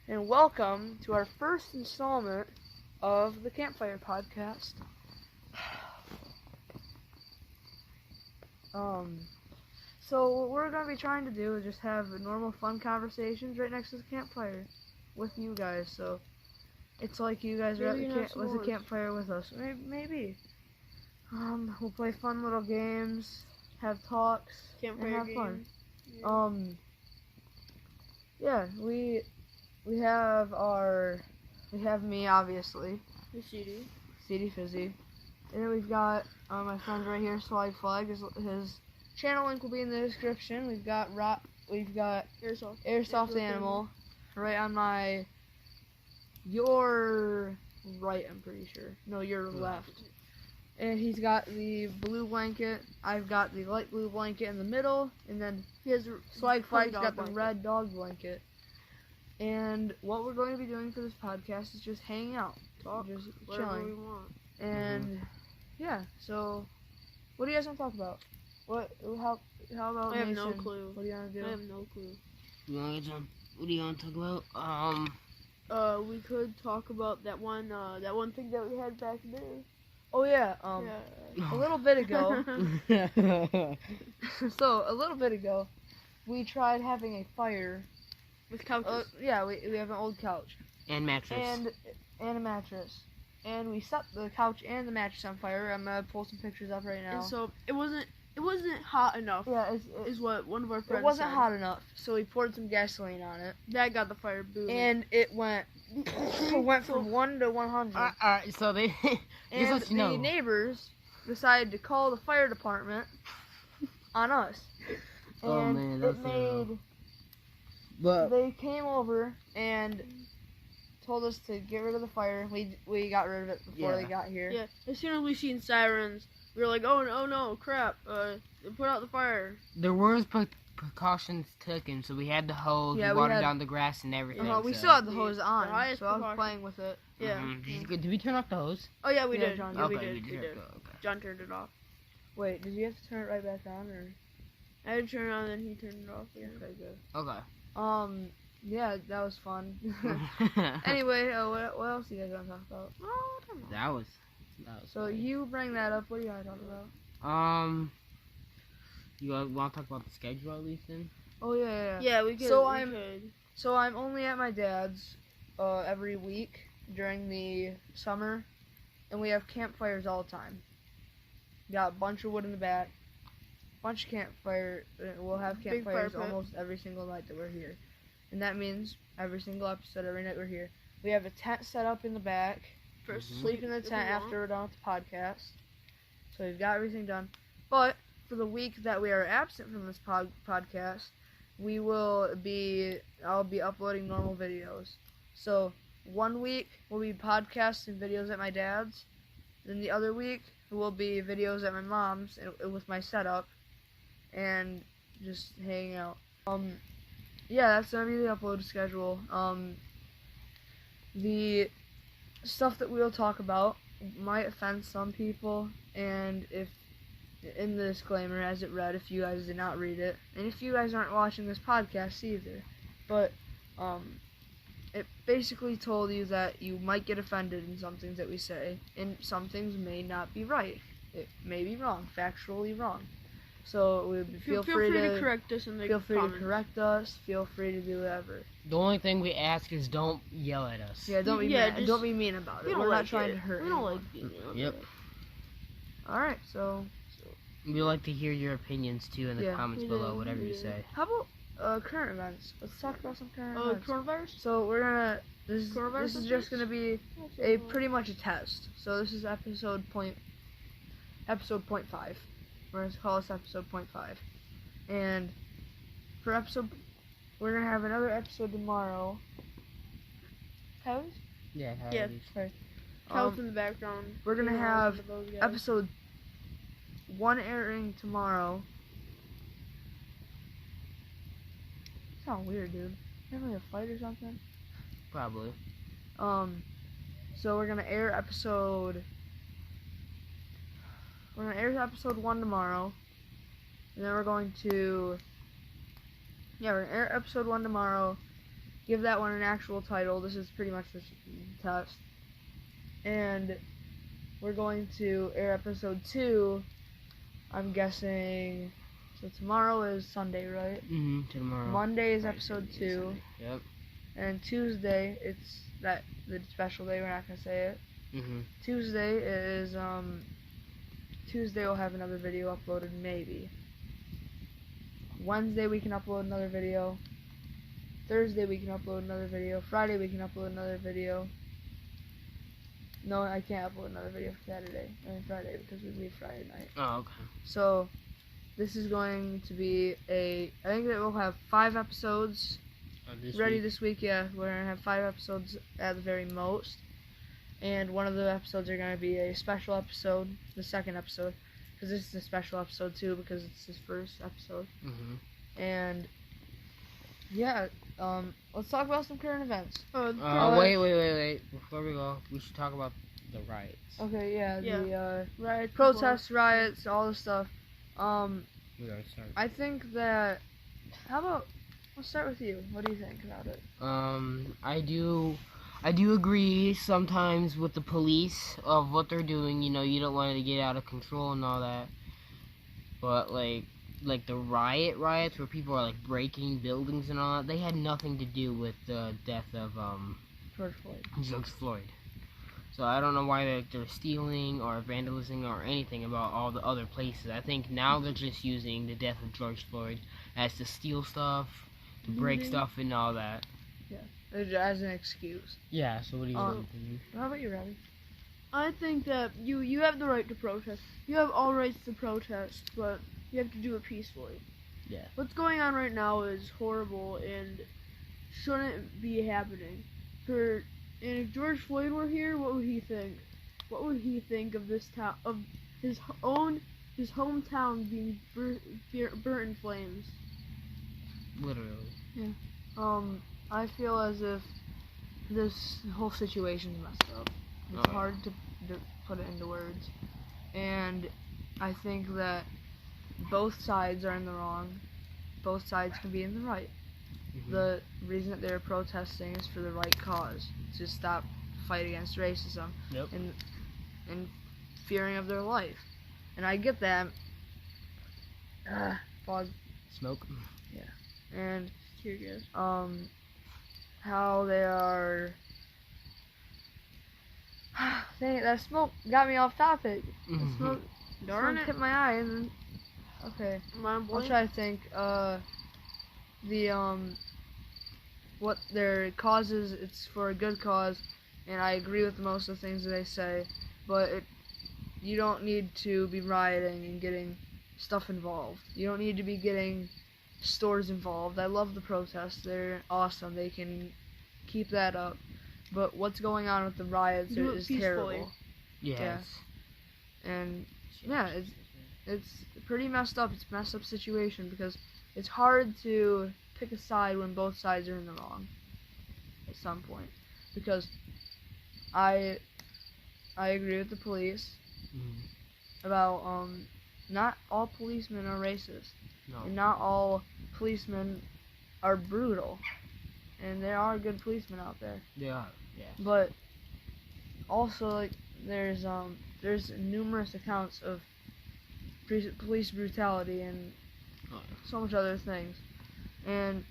and welcome to our first installment of the Campfire podcast. So what we're going to be trying to do is just have normal fun conversations right next to the campfire with you guys. So it's like you guys are at the campfire with us. Maybe. We'll play fun little games, have talks, and have fun. Yeah, we have me, obviously, CD Fizzy, and then we've got my friend right here, Swag Flag. His channel link will be in the description. We've got Airsoft Animal right on your right, I'm pretty sure. No, your left. And he's got the blue blanket. I've got the light blue blanket in the middle, and then Swag Flag's got the red dog blanket. And what we're going to be doing for this podcast is just hanging out, just chilling. We want. And yeah, so what do you guys want to talk about? How about I have Mason? no clue. What do you want to do? I have no clue. What do you want to talk about? We could talk about that one thing that we had back there. Oh yeah, a little bit ago. So a little bit ago, we tried having a fire with couches. Yeah, we have an old couch and mattress and a mattress, and we set the couch and the mattress on fire. I'm gonna pull some pictures up right now. And so it wasn't hot enough. Yeah, is what one of our friends It wasn't said. hot enough, so we poured some gasoline on it. That got the fire booming. And it went from 1 to 100. Alright, so they and the neighbors decided to call the fire department on us. And oh man, that's they came over and told us to get rid of the fire. We got rid of it before they got here. Yeah, as soon as we seen sirens, we were like, oh no, crap! Put out the fire. There were precautions taken, so we had the hose, we watered down the grass and everything. We still had the hose on, so I was playing with it. Yeah. Mm-hmm. Did we turn off the hose? Oh yeah, we did. John, we did. John turned it off. Wait, did you have to turn it right back on, or? I had to turn it on, then he turned it off. Yeah. Okay, good. Okay. Yeah, that was fun. Anyway, what else do you guys want to talk about? Oh, I don't know. That was so funny. You bring that up. What do you want to talk about? You want to talk about the schedule at least then? Oh yeah. Yeah, we could. So I'm only at my dad's every week during the summer, and we have campfires all the time. Got a bunch of wood in the back, bunch of campfire. We'll have campfires almost every single night that we're here, and that means every single episode, every night we're here. We have a tent set up in the back. Sleep in the tent after we're done with the podcast. So we've got everything done. But for the week that we are absent from this podcast, I'll be uploading normal videos. So 1 week will be podcasts and videos at my dad's. Then the other week will be videos at my mom's with my setup and just hanging out. Yeah, that's gonna be the upload schedule. The stuff that we'll talk about might offend some people, and if in the disclaimer as it read, if you guys did not read it, and if you guys aren't watching this podcast either, but it basically told you that you might get offended in some things that we say, and some things may not be right. It may be wrong, factually wrong. So feel free to correct us in the comments. Feel free to correct us. Feel free to do whatever. The only thing we ask is don't yell at us. Yeah, don't be mad. Don't be mean about it. We're not trying to hurt anyone. We don't like being yelled Yep. at. All right, so we like to hear your opinions too in the comments below, whatever you say. How about current events? Let's talk about some current events. Coronavirus? So we're gonna this is just gonna be pretty much a test. So this is episode point 5. We're gonna call this episode 0.5. And for we're gonna have another episode tomorrow. Cows? Yeah. Sorry. Cows in the background. We're gonna have episode 1 airing tomorrow. Sound weird, dude. Having a fight or something? Probably. So we're gonna air episode 1 tomorrow, and then we're gonna air episode 1 tomorrow, give that one an actual title. This is pretty much the test. And we're going to air episode 2, I'm guessing. So tomorrow is Sunday, right? Tomorrow. Monday is episode 2. Yep. And Tuesday, it's the special day, we're not going to say it. Tuesday is, Tuesday we'll have another video uploaded, maybe. Wednesday we can upload another video. Thursday we can upload another video. Friday we can upload another video. No, I can't upload another video for Friday because we leave Friday night. Oh, okay. So, this is going to be I think that we'll have 5 episodes ready this week. Yeah, we're going to have 5 episodes at the very most. And one of the episodes are going to be a special episode, the second episode. Because this is a special episode too, because it's his first episode. And, yeah, let's talk about some current events. Wait. Before we go, we should talk about the riots. Okay, yeah. The riots, protests, riots, all this stuff. We already started. I think that, how about, let's start with you. What do you think about it? I do agree sometimes with the police of what they're doing. You know, you don't want it to get out of control and all that. But like the riots where people are like breaking buildings and all that, they had nothing to do with the death of George Floyd. So I don't know why they're stealing or vandalizing or anything about all the other places. I think now they're just using the death of George Floyd as to steal stuff, to break stuff and all that. Yeah, as an excuse. Yeah, so what do you think? How about you, Robbie? I think that you have the right to protest. You have all rights to protest, but you have to do it peacefully. Yeah. What's going on right now is horrible and shouldn't be happening. And if George Floyd were here, what would he think? What would he think of this town, of his hometown being burnt in flames? Literally. Yeah. I feel as if this whole situation's messed up. It's hard to put it into words. And I think that both sides are in the wrong. Both sides can be in the right. The reason that they're protesting is for the right cause. To stop the fight against racism. And fearing of their life. And I get that. Pause. Smoke. Yeah. And Tear gas. How they are. Dang it, that smoke got me off topic. Smoke hit my eye and then. Okay. I'll try to think. What their cause is, it's for a good cause, and I agree with most of the things that they say, but you don't need to be rioting and getting stuff involved. You don't need to be getting stores involved. I love the protests. They're awesome. They can keep that up. But what's going on with the riots is terrible. Yes. Yeah. And yeah, it's pretty messed up. It's a messed up situation because it's hard to pick a side when both sides are in the wrong at some point. Because I agree with the police about not all policemen are racist. No. And not all policemen are brutal. And there are good policemen out there. They are, yeah. But also, like, there's numerous accounts of police brutality and so much other things. And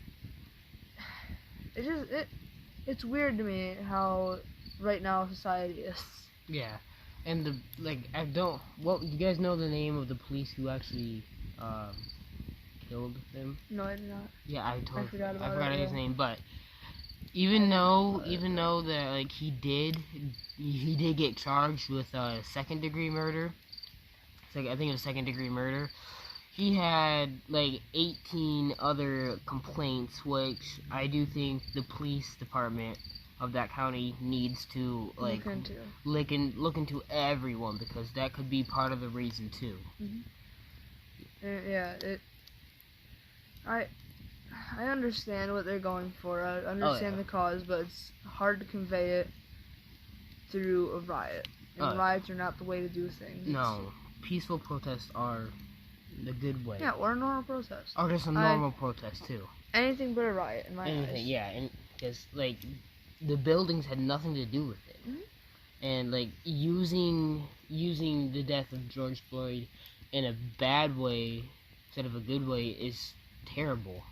it's weird to me how right now society is. Yeah. And you guys know the name of the police who actually killed him? No, I did not. Yeah, I forgot his name, but even though that like he did get charged with second degree murder. I think it was second degree murder. He had like 18 other complaints, which I do think the police department of that county needs to like look into everyone, because that could be part of the reason too. Yeah, I understand what they're going for. I understand the cause, but it's hard to convey it through a riot. And riots are not the way to do things. No, peaceful protests are the good way. Yeah, or a normal protest. Or just a normal protest too. Anything but a riot in my eyes. Yeah, and because like the buildings had nothing to do with it, and like using the death of George Floyd in a bad way instead of a good way is terrible.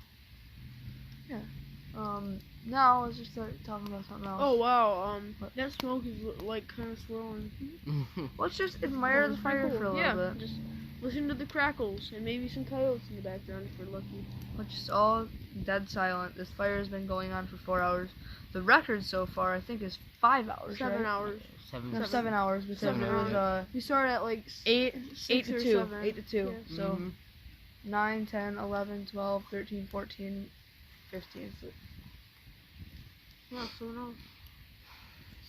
Now let's just start talking about something else. Oh wow, What? that smoke is like kind of swirling. Let's just admire the fire for a little bit. Just listen to the crackles and maybe some coyotes in the background if we're lucky. Let's just all dead silent. This fire has been going on for 4 hours. The record so far, I think, is 5 hours. 7 right? hours. No, 7 hours because 7 it was hours. We started at like 8 6 to or 2. 7. 8 to 2. Yeah. So 9, 10, 11, 12, 13, 14, 15. Yeah, so no.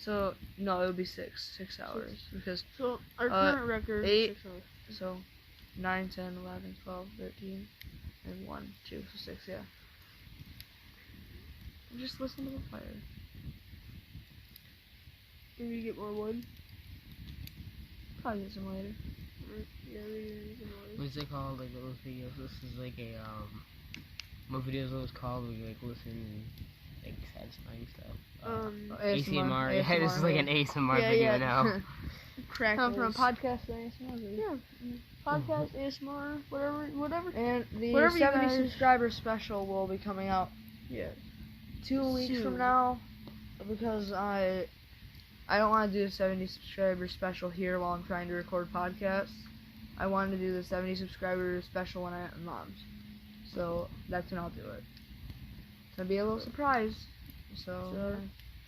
So no, it would be 6 hours because So our current record 8. is 6 hours. so 9, 10, 11, 12, 13, and 1, 2, so 6. Yeah. Just listen to the fire. Maybe get more wood. Probably get some later. Yeah, we need some wood. What's it called? Like those videos. This is like a what videos are those called? Where you like listen and like satisfying stuff. ASMR. Yeah, this is like an ASMR video now. Crackles. From a podcast to ASMR. Yeah. Podcast, ASMR, whatever. And the Whatever you 70 guys- subscriber special will be coming out Yeah. 2 weeks Soon. from now because I don't want to do a 70 subscriber special here while I'm trying to record podcasts. I wanted to do the 70 subscriber special when I'm at my mom's. So that's when I'll do it. It's gonna be a little surprise. So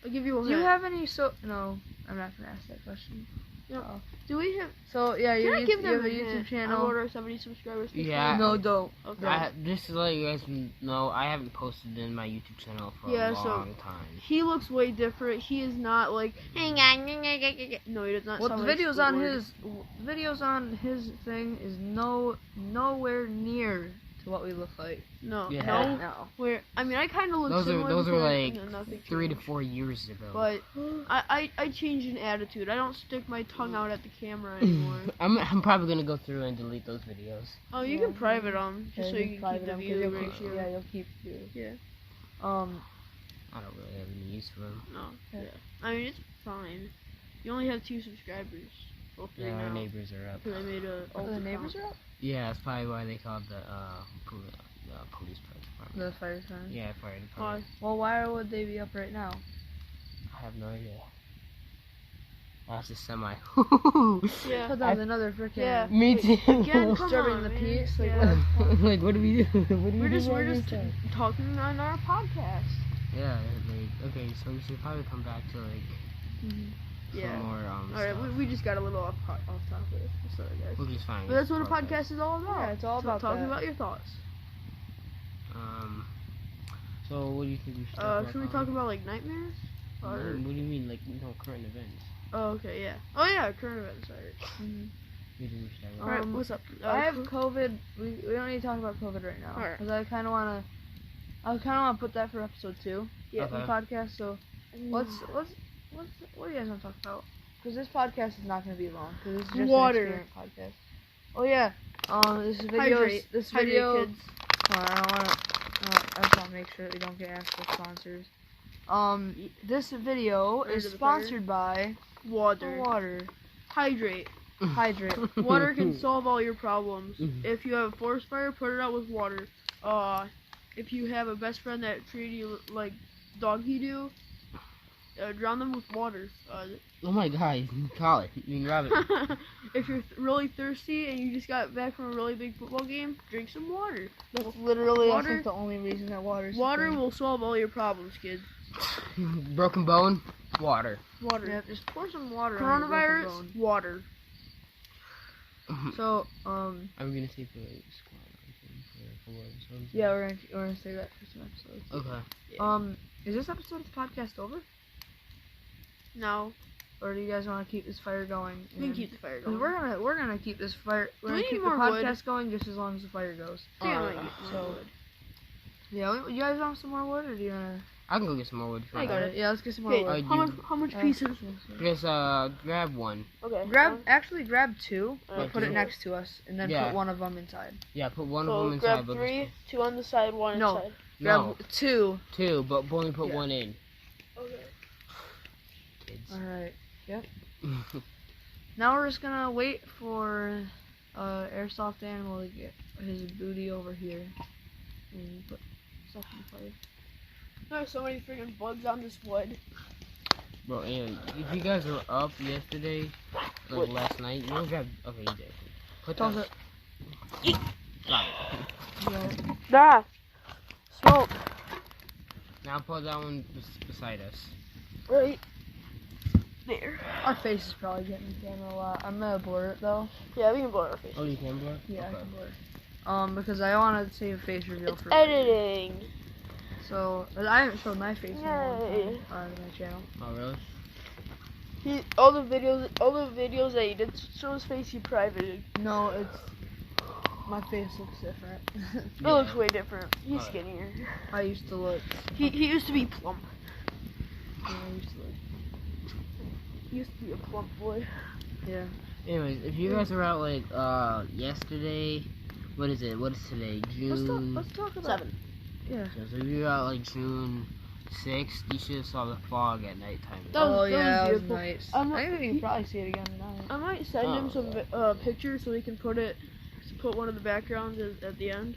I'll give you a do you hint. have any no, I'm not gonna ask that question. Yep. Oh. Do we have? So yeah, Can I give you have them a YouTube on channel. what our 70 subscribers? Yeah. No, don't. Okay. Just to let you guys know, I haven't posted in my YouTube channel for Yeah, a so- long time. He looks way different. He is not like. No, he does not. Well, sound the like videos on his thing is nowhere near to what we look like. No. Yeah. No. No. Where I mean, I kind of look Those similar. are but, like you know, nothing 3 to changed. 4 years ago. But I changed an attitude. I don't stick my tongue out at the camera anymore. I'm probably gonna go through and delete those videos. Oh, you can private them just so you can keep the view you'll ratio. Yeah, you'll keep views. Yeah. I don't really have any use for them. No. Yeah. Yeah. I mean, it's fine. You only have 2 subscribers. Well, 3 Yeah, our now. neighbors are up. Because I made a. Oh, the neighbors are up? Yeah, that's probably why they called the police department. The fire department? Yeah, fire department. Well, why would they be up right now? I have no idea. That's a semi. Yeah. Put that was another freaking Yeah. Me too. Again, come disturbing on, the man. peace. Like, Yeah. Like, what do we do? What do we We're do just while we're inside? talking on our podcast. Yeah, like, okay, so we should probably come back to like Yeah. some more Alright, stuff. we just got a little off topic. Sorry, guys. Which is fine. But that's what a It's podcast is all about. Yeah, it's all about talking that. about your thoughts. So what do you think we should talk about? Should we talk about like nightmares? Or What do you mean, like, current events? oh, okay, yeah. Oh yeah, current events. Sorry. What do you think we should talk about? Alright, what's up? I have COVID. We don't need to talk about COVID right now. Alright. Because I kind of want to put that for episode 2 Yeah. of the podcast. So what do you guys want to talk about? Because this podcast is not going to be long. Because it's just Water. an experience podcast. Oh yeah. This video. Hydrate. This Hydrate, video. kids. I don't want to. I just want to make sure that we don't get asked for sponsors. This video Under is the sponsored by Water. water. Hydrate. Hydrate. Water can solve all your problems. Mhm. If you have a forest fire, put it out with water. If you have a best friend that treated you like doggy do, drown them with water. Oh my god, call it. You can grab it. If you're really thirsty and you just got back from a really big football game, drink some water. That's literally I Water- think the only reason that water's Water will solve all your problems, kids. Broken bone, water. Water. Yeah, just pour some water on your broken Coronavirus, bone. water. So, Are we gonna see for squad for episodes? yeah, we're gonna say that for some episodes. Okay. Is this episode of the podcast over? No, Or do you guys want to keep this fire going? we can keep the fire 'cause going. we're gonna keep this fire. We're Do gonna we keep need the more wood? podcast going just as long as the fire goes. I think I might Alright, get more so- wood. Yeah, you guys want some more wood, or do you wanna? I can go get some more wood. I got it. Yeah, let's get some more Okay, wood. how much pieces? Just grab one. Okay. Grab 2, Alright, put it two. next to us, and then Yeah. put one of them inside. Yeah, put one So of them inside. grab but 3, 2 on the side, 1 No. inside. Grab No, two. but only put Yeah. one in. Okay. Kids. Alright. Yep. Now we're just gonna wait for airsoft animal to get his booty over here and put stuff in place. There's so many freaking bugs on this wood. Bro, anyway, if you guys were up yesterday, like last night, you don't grab. Okay, you did. Put Toss that. it. Got it. Ah! Smoke. Now put that one beside us. Right there. Our face is probably getting the camera a lot. I'm gonna blur it though. Yeah, we can blur our face. Oh, you can blur? Yeah, I Okay. can blur it. Because I want to save face reveal It's for editing. So I haven't showed my face in a long Yay. time on my channel. Oh, really? All the videos that he did show his face, he privated. No, it's my face looks different. It looks way different. He's Alright. skinnier. I used to look. He used to be plump. I used to look. He used to be a plump boy. Yeah. Anyways, if you guys were out like yesterday, what is it? What is today? June. Let's talk about 7. Yeah. So if you were out like June 6th, you should have saw the fog at nighttime. That was- Oh yeah, that was beautiful. nice. I'm I not- think we can probably see it again tonight. I might send him some pictures so he can put one of the backgrounds at the end.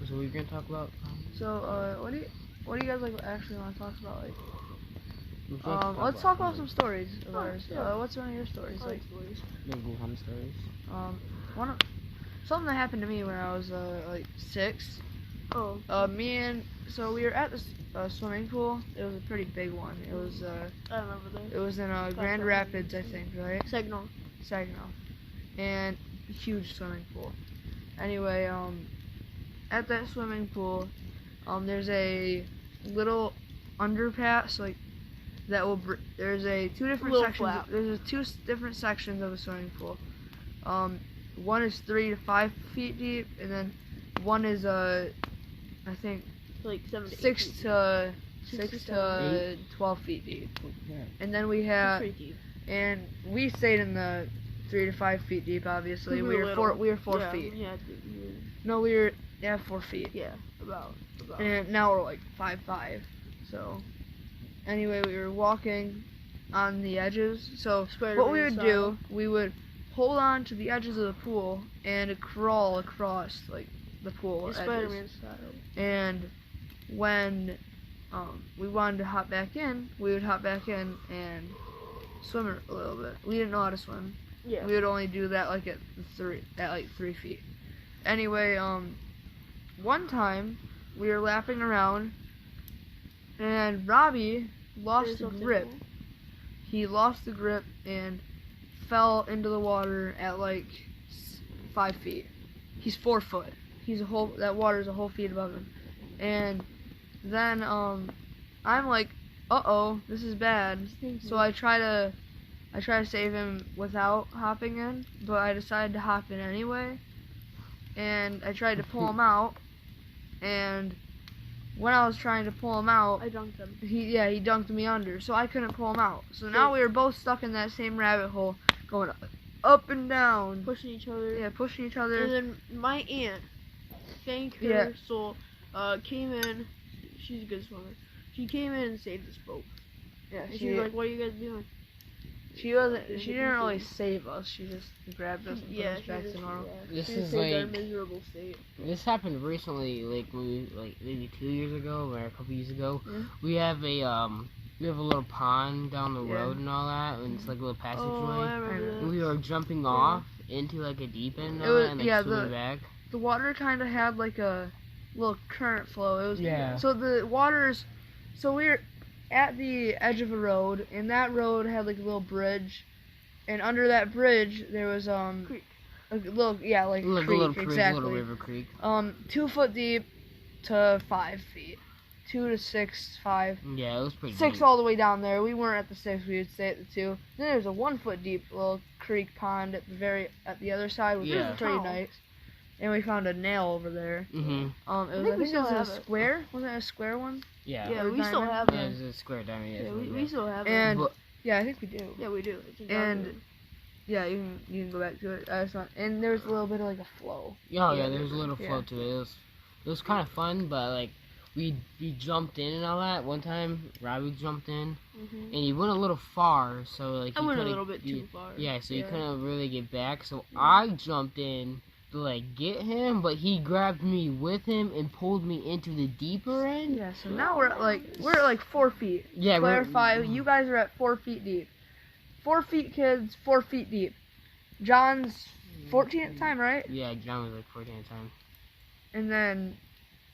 So we're gonna talk about. So what do you guys like actually want to talk about? Like, we're supposed to let's talk about some like, stories of Oh, ours. yeah. What's one of your stories? I Like, like stories. Maybe Wuhan stories. something that happened to me when I was like 6. Oh. So we were at this swimming pool. It was a pretty big one. It was I remember that. it was in Grand Campfire. Rapids, I think, right? Saginaw. Saginaw, and huge swimming pool. Anyway, at that swimming pool, there's a little underpass, like that will. There's a two different Little sections. flap. There's different sections of a swimming pool. One is 3 to 5 feet deep, and then one is I think Like 7 to 8 6 feet. to Six 6 to to 12 feet deep. Yeah. And then we It's have. pretty deep. And we stayed in the 3 to 5 feet deep. Obviously, we were little. 4 Yeah, feet. Yeah, No, we were 4 feet. yeah, about. And now we're like 5'5". So anyway, we were walking on the edges. So what we would do, we would hold on to the edges of the pool and crawl across like the pool edges. Spider-Man style. And when we wanted to hop back in, we would hop back in and swim a little bit. We didn't know how to swim. Yeah. We would only do that like at 3 feet. Anyway, one time we were lapping around and Robbie lost the grip. He lost the grip and fell into the water at like 5 feet. He's 4 foot. That water's a whole feet above him. And then I'm like, uh-oh, this is bad. So I try to save him without hopping in, but I decided to hop in anyway. And I tried to pull him out, and when I was trying to pull him out, I dunked him. he dunked me under, so I couldn't pull him out. So now we were both stuck in that same rabbit hole, going up and down, Pushing each other. yeah, pushing each And other. then my aunt, thank her Yeah. soul, came in. She's a good swimmer. She came in and saved us both. Yeah, And she was like, "What are you guys doing?" she didn't really save us. She just grabbed us and put Yeah, us back to normal. This she is saved our like- miserable state. This happened recently, like maybe 2 years ago or a couple years ago. Yeah. We have a little pond down the Yeah. road and all that, and it's like a little Oh, passageway. I remember And that. we were jumping off into like a deep end It was- and like yeah, swimming back. The water kind of had like a little current flow. It was Yeah. So the water's, so we were at the edge of a road, and that road had like a little bridge, and under that bridge there was Creek. a little like Like creek, a little creek, exactly. little river creek. 2 foot deep to 5 feet, 2 to 6, 5, Yeah, it was pretty 6 deep. all the way down there. We weren't at the 6. We would stay at the 2. Then there's a 1 foot deep little creek pond at the other side, which Yeah. was pretty Oh. nice. And we found a nail over there. Mhm. It was, think I we think it still was have a it. square. Wasn't it a square one? Yeah. Yeah, Or we still diamond? have Yeah, it. it's a square diamond. Yeah, Yeah, we still have it. And But- yeah, I think we do. Yeah, we do. It's in And Calgary. Yeah, you can go back to it. I just want, and there's a little bit of like a flow. Yeah, there's a little Yeah. flow to it. It was kind of fun, but like we jumped in and all that. One time, Robbie jumped in, and he went a little far, so like I he went a couldn't- little bit too far. Yeah, so he Yeah. couldn't really get back. So I jumped in to like get him, but he grabbed me with him and pulled me into the deeper end. Yeah, so now we're at like 4 feet. Yeah, Clarify, you guys are at 4 feet deep. 4 feet kids, 4 feet deep. John's 14 at the time, right? Yeah, John was like 14 at the time. And then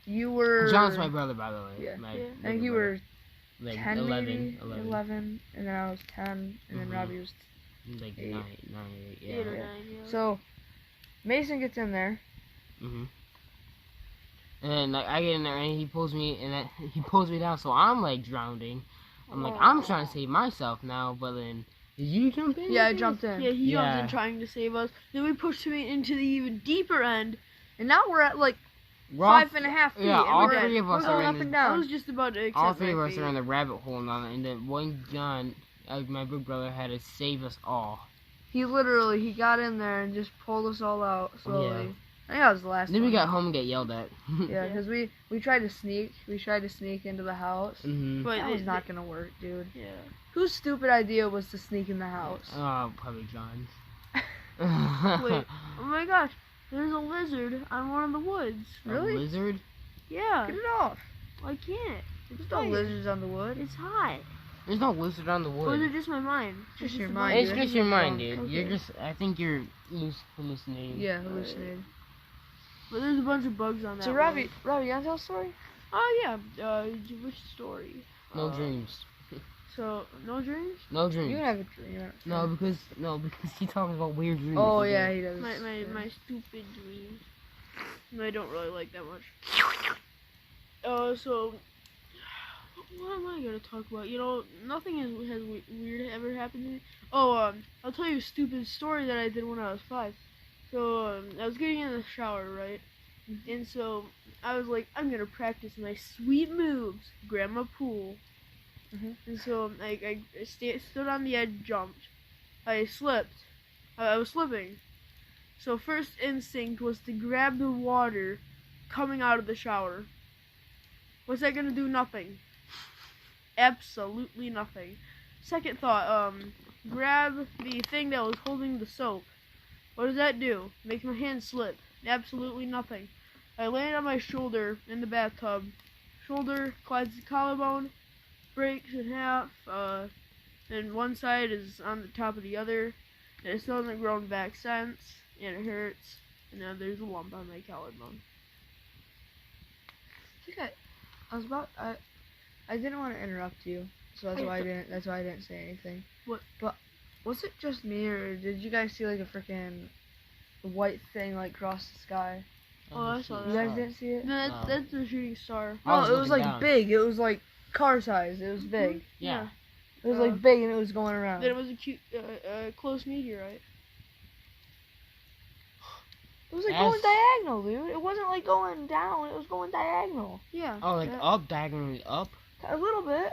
you were. John's my brother, by the way. Yeah. My Yeah. I think bigger you brother. were like 10 11, maybe? 11. And then I was 10, and then Mhm. Robbie was. Like 8. 9, 8, yeah. 8 or Yeah. 9, yeah. So, Mason gets in there. Mhm. And then like I get in there and he pulls me he pulls me down, so I'm like drowning. I'm like I'm trying to save myself now, but then did you jump in? Yeah, I jumped in. Yeah, he jumped Yeah. in trying to save us. Then we pushed him into the even deeper end. And now we're at like We're all- 5.5 feet. Yeah, and all we're, three of us we're are going in up the- and I down. was just about to accept all three of my us fate. are in the rabbit hole now, and then one John, my big brother, had to save us all. He got in there and just pulled us all out slowly. Yeah. I think that was the last Then we one. got home and get yelled at. Yeah, because we tried to sneak. We tried to sneak into the house. Mhm. But That was not gonna work, dude. Yeah. Whose stupid idea was to sneak in the house? Oh, probably John's. Wait. Oh my gosh. There's a lizard on one of the woods. Really? A lizard? Yeah. Get it off. I can't. It's There's no fire. lizards on the wood. It's hot. There's no lizard on the Or is wood. it just my mind? Just your a mind, It's dude. just your mind, dude. Okay. You're just. I think you're hallucinating. Yeah, hallucinated. But there's a bunch of bugs on that So one. Robbie, you wanna tell a story? Oh yeah. Which story? No dreams. So no dreams. No You dreams. can have a dream. No, because he talks about weird dreams. Oh yeah, he does. My stupid dreams. I don't really like that much. So what am I gonna talk about? You know, nothing has weird ever happened to me. Oh, I'll tell you a stupid story that I did when I was 5. So I was getting in the shower, right? And so I was like, I'm gonna practice my sweet moves, grandma pool. Mhm. And so I stood on the edge, jumped. I slipped. I was slipping. So first instinct was to grab the water coming out of the shower. What's that gonna do? Nothing. Absolutely nothing. Second thought, grab the thing that was holding the soap. What does that do? Make my hand slip. Absolutely nothing. I landed on my shoulder in the bathtub. Shoulder collides the collarbone, breaks in half, and one side is on the top of the other, and it still hasn't grown back since, and it hurts, and now there's a lump on my collarbone. I didn't want to interrupt you, so that's why I didn't say anything. What? But was it just me, or did you guys see like a freaking white thing like cross the sky? Oh, I saw You that. guys didn't see it? No, No. that's the shooting star. I was No, it was looking like down. big. It was like car size. It was big. Yeah. It was like big, and it was going around. Then it was a cute, close meteorite. It was like As- going diagonal, dude. It wasn't like going down. It was going diagonal. Yeah. Oh, like yeah. up, diagonally up. A little bit.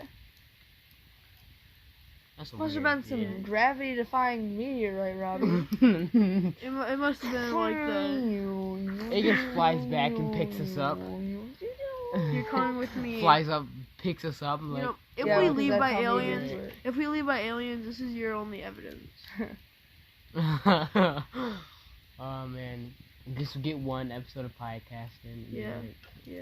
That's Must have weird. been some yeah. gravity-defying meteorite, Robbie. It must have been like the. It just flies back and picks us up. You're coming with me. Flies up, picks us up. You Like, know, if Yeah, we because leave that's by how aliens, meteors work. if we leave by aliens, this is your only evidence. oh man, just get one episode of podcasting. Yeah. Yeah.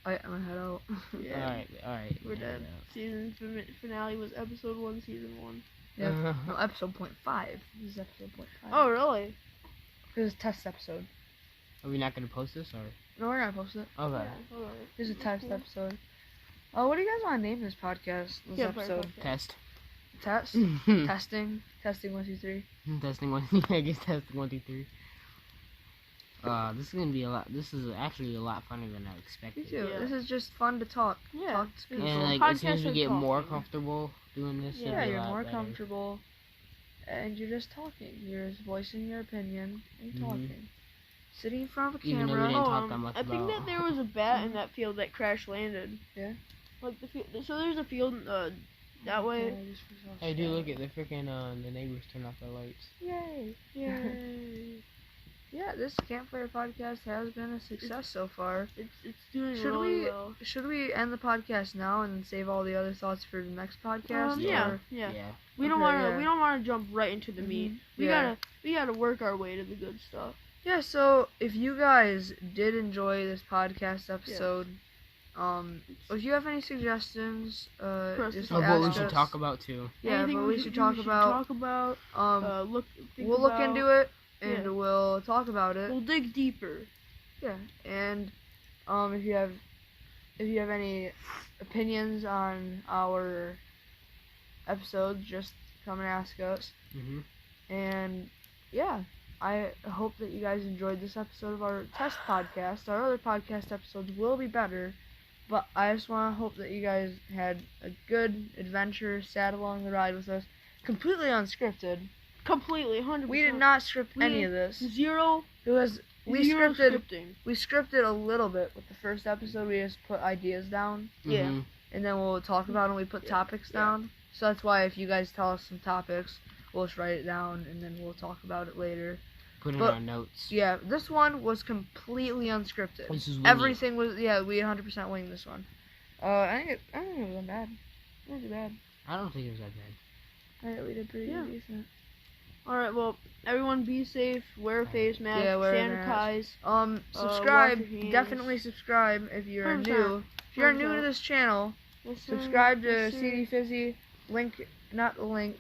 I'm gonna head out. Yeah. All right. We're done. Season finale was episode 1, season 1. Yeah. No, episode 0.5. This is episode 0.5. Oh, really? This is a test episode. Are we not gonna post this or? No, we're gonna post it. Okay. Yeah. Alright. This is a test Cool. episode. Oh, what do you guys want to name this podcast? This Campfire episode? podcast. Test. Test? Testing? Testing 1, 2, 3. Testing one. I guess testing 1, 2, 3. This is gonna be a lot. This is actually a lot funner than I Me expected. too. Yeah. This is just fun to talk. Yeah. Talk to people. And like as soon as we Podcasts get are more talking. comfortable doing this, it'll Yeah, be a you're lot more better. comfortable. And you're just talking. You're just voicing your opinion and Mhm. talking. Sitting in front of a Even though we camera. didn't talk that much I think about- that there was a bat in that field that crash landed. Yeah? Like so there's a field That way. Hey, dude, look at the freaking the neighbors turn off their lights. Yay! Yay. Yeah, this Campfire podcast has been a success so far. It's doing Should really we well. should we end the podcast now and save all the other thoughts for the next podcast? Yeah. or- Yeah. Yeah. We don't Okay, want to. yeah. We don't want to jump right into the meat. We Yeah. gotta work our way to the good stuff. Yeah, so if you guys did enjoy this podcast episode, if you have any suggestions, just Of Of what ask we us. should talk about too. Yeah, Anything what we should talk about. Talk about. Think We'll look about, into it and Yeah. we'll talk about it. We'll dig deeper. Yeah, and if you have any opinions on our episodes, just come and ask us. Mhm. And yeah, I hope that you guys enjoyed this episode of our test podcast. Our other podcast episodes will be better, but I just want to hope that you guys had a good adventure, sat along the ride with us, completely unscripted. Completely, 100%. We did not script any of this. Zero. It was we zero scripted. scripting. We scripted a little bit with the first episode. We just put ideas down, Yeah. Mhm. and then we'll talk about it. And we put topics down. So that's why if you guys tell us some topics, we'll just write it down, and then we'll talk about it later. Put it But- on notes. Yeah, this one was completely unscripted. This is wingy. Everything was we 100% winged this one. I think it wasn't bad. It wasn't bad. I don't think it was that bad. I think we did pretty Yeah. decent. All right. Well, everyone, be safe. Wear a face mask. Yeah, wear a sanitize. Subscribe. wash your hands. Definitely subscribe if you're 100%. new. If you're new to 100%. this channel, Listen, subscribe to listen. CD Fizzy. Link, not the link,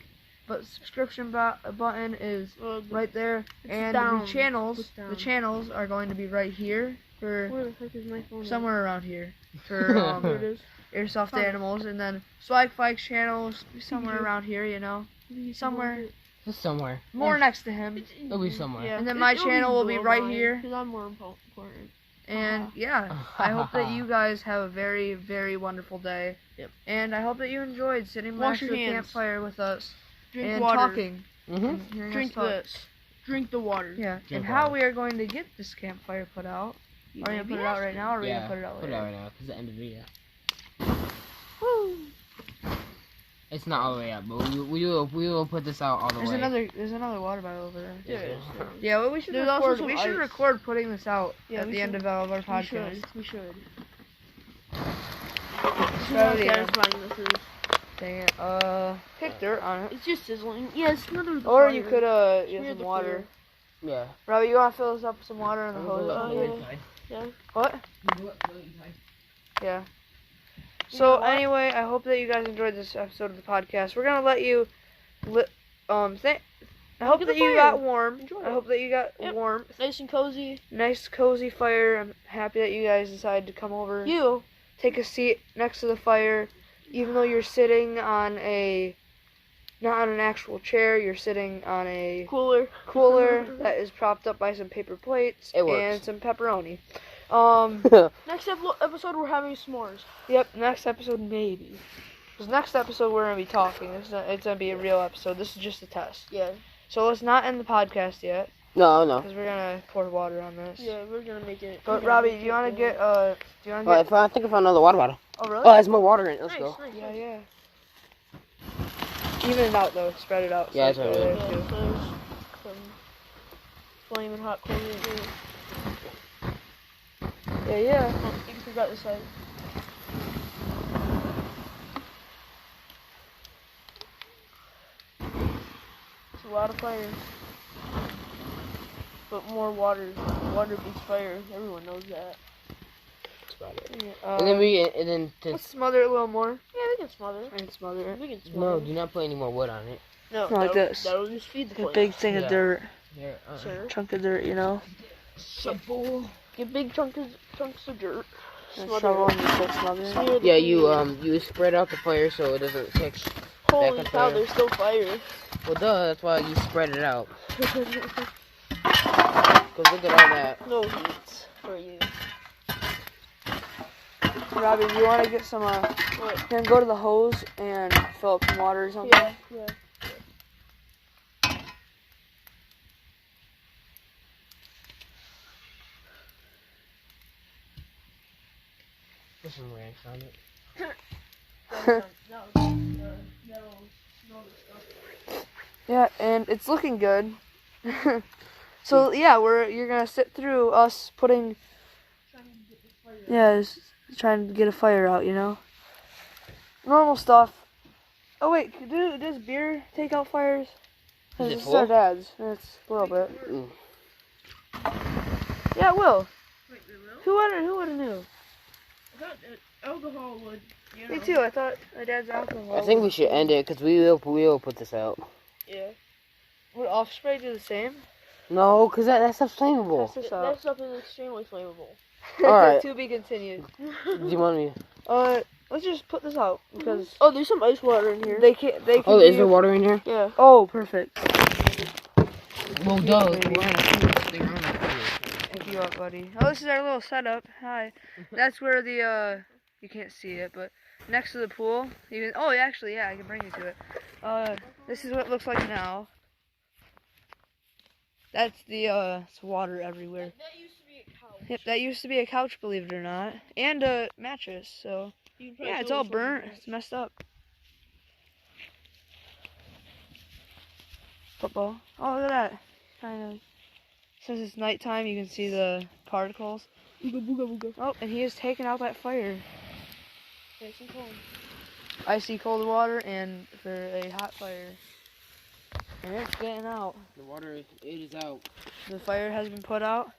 but subscription button is right there. It's And down. the channels, It's down. are going to be right here for Where the heck is my phone? somewhere around here for There it is. Airsoft Found it. Animals, and then Swag Fike's channel is somewhere Pikachu. around here, somewhere It's somewhere. more next to him. It'll be somewhere. Yeah. And then my It'll channel will be below right mine, here. 'cause I'm more important. And yeah, I hope that you guys have a very, very wonderful day. Yep. And I hope that you enjoyed sitting Wash next to your the hands. campfire with us Drink and water. talking. Mhm. And hearing Drink us talk. this. Drink the water. Yeah. Drink And how water. we are going to get this campfire put out? You Are we may gonna be put it out right asking. now, or are we Yeah. gonna put it out Put it later? out right now. 'Cause it's the end of the video. Woo. It's not all the way up, but we will put this out all the There's way. another water bottle over there. There it is. Yeah, well, we should There's also record. some We should ice. record putting this out Yeah, at we the end should. of all of our We podcast. should. See Oh, how yeah. satisfying this is. Dang it. Pick dirt on it. It's just sizzling. Yeah, it's another. Or you could Smear get some the water. Yeah. Robbie, you wanna fill this up with some water in the hose? yeah. What? Yeah. So know what? anyway, I hope that you guys enjoyed this episode of the podcast. We're gonna let you, I hope at that the you fire. got warm. Enjoy I it. hope that you got Yep. warmth. Nice and cozy. Nice cozy fire. I'm happy that you guys decided to come over. You. Take a seat next to the fire, even though you're sitting on not on an actual chair. You're sitting on a Cooler. cooler that is propped up by some paper plates It works. and some pepperoni. Next episode, we're having s'mores. Yep, next episode maybe. Because next episode we're gonna be talking. It's gonna be a real episode. This is just a test. Yeah. So let's not end the podcast yet, No, no. because we're gonna pour water on this. Yeah, we're gonna make it. But Robbie, do you wanna get I think I found another water bottle. Oh really? Oh, it has more water in it. Let's Nice, go. nice. Yeah, yeah. Even it out though. Spread it out. Yeah, so that's it's right. over Yeah, there, too. so there's some flaming hot coal right there. Yeah, yeah. Oh, you can figure out this side. It's a lot of fire. But more water. Water beats fire. Everyone knows that. That's about it. Yeah, And then let's smother it a little more. Yeah, we can smother it. And smother it. We can smother no, it. do not put any more wood on it. No, Not like that'll- this. That'll just feed the A flame. big thing Yeah. of dirt. There. Sir. Chunk of dirt, you know. Get big chunks of dirt. And Smother shovel it. and you start smothering. Smear the Yeah, flame. you spread out the fire so it doesn't catch. Holy back on cow, fire. there's still fire. Well, duh. That's why you spread it out. Cause look at all that. No heat for you. Robbie, do you want to get some, What? then go to the hose and fill up some water or something? Yeah. Put some ranch on it. Yeah, and it's looking good. So yeah, you're gonna sit through us putting. Yeah, just trying to get a fire out, you know. Normal stuff. Oh wait, does beer take out fires? Is it This is our full? dad's. It's a little bit. Mm. Yeah, it will. Wait, they will? Who would have knew? I thought alcohol would, you know. Me too. I thought my dad's alcohol. I think we should end it because we will put this out. Yeah. Would off spray do the same? No, because that stuff's flammable. Test this That out. stuff is extremely flammable. Alright. To be continued. Do you want me? Let's just put this out because Oh, there's some ice water in here. they can't. They can. Oh, is there water in here? Yeah. Oh, perfect. Well, duh. We're gonna stick around after this. Pick you up, buddy. Oh, this is our little setup. Hi. That's where the you can't see it, but next to the pool. Even actually, yeah, I can bring you to it. This is what it looks like now. That's the it's water everywhere. That used to be a couch. Yep, that used to be a couch, believe it or not, and a mattress. So yeah, it's all burnt. It's messed up. Football. Oh, look at that. Kind of. Since it's nighttime, you can see the particles. Booga booga booga. Oh, and he is taking out that fire. Nice and cold. Icy cold water and for a hot fire. And it's getting out. The water, it is out. The fire has been put out.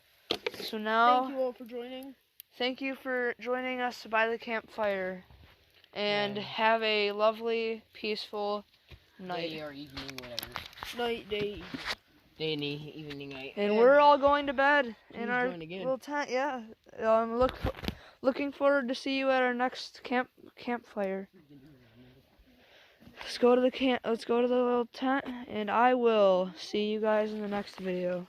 So now, Thank you all for joining. thank you for joining us by the campfire. And Yeah. have a lovely, peaceful night. Day or evening, whatever. Night, day. Day and evening, night. And we're all going to bed in Please our join again. little tent. Yeah. Looking forward to see you at our next campfire. Let's go to the little tent, and I will see you guys in the next video.